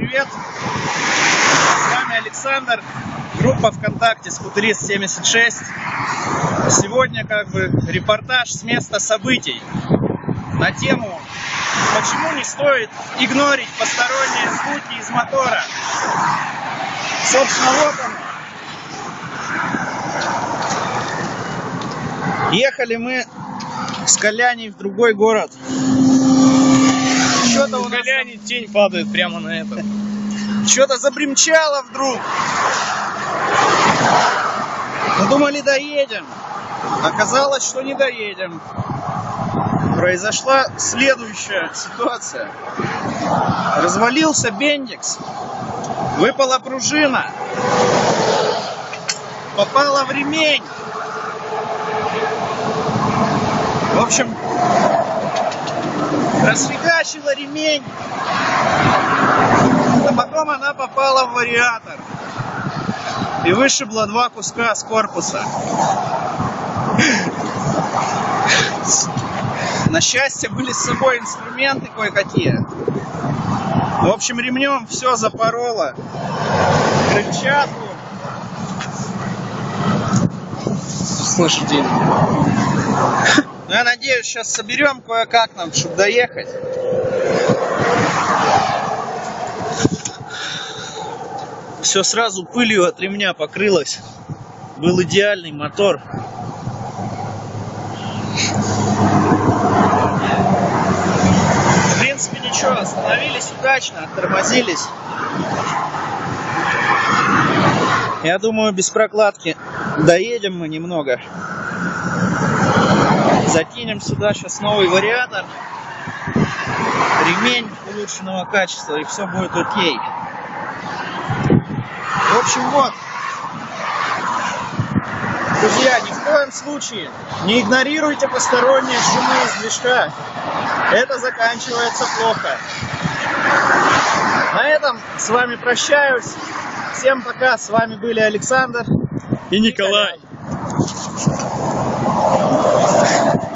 привет! С вами Александр, группа ВКонтакте Скутерист 76. Сегодня репортаж с места событий на тему, почему не стоит игнорить посторонние звуки из мотора. Собственно, вот он. Ехали мы с Коляней в другой город. Что-то у Коляне тень падает прямо на это. Что-то забремчало вдруг. Мы думали, доедем. Оказалось, что не доедем. Произошла следующая ситуация. Развалился бендикс. Выпала пружина. Попала в ремень. В общем, расфигачила ремень. А потом она попала в вариатор и вышибла два куска с корпуса. На счастье, были с собой инструменты кое-какие. В общем, ремнем все запороло. Крыльчатку. Слышите? Я надеюсь, сейчас соберем кое-как нам, чтобы доехать. Все сразу пылью от ремня покрылось. Был идеальный мотор. В принципе, ничего, остановились удачно, оттормозились. Я думаю, без прокладки доедем мы немного. Закинем сюда сейчас новый вариатор, ремень улучшенного качества, и все будет окей. В общем, вот, друзья, ни в коем случае не игнорируйте посторонние шумы из движка. Это заканчивается плохо. На этом с вами прощаюсь. Всем пока. С вами были Александр И Николай.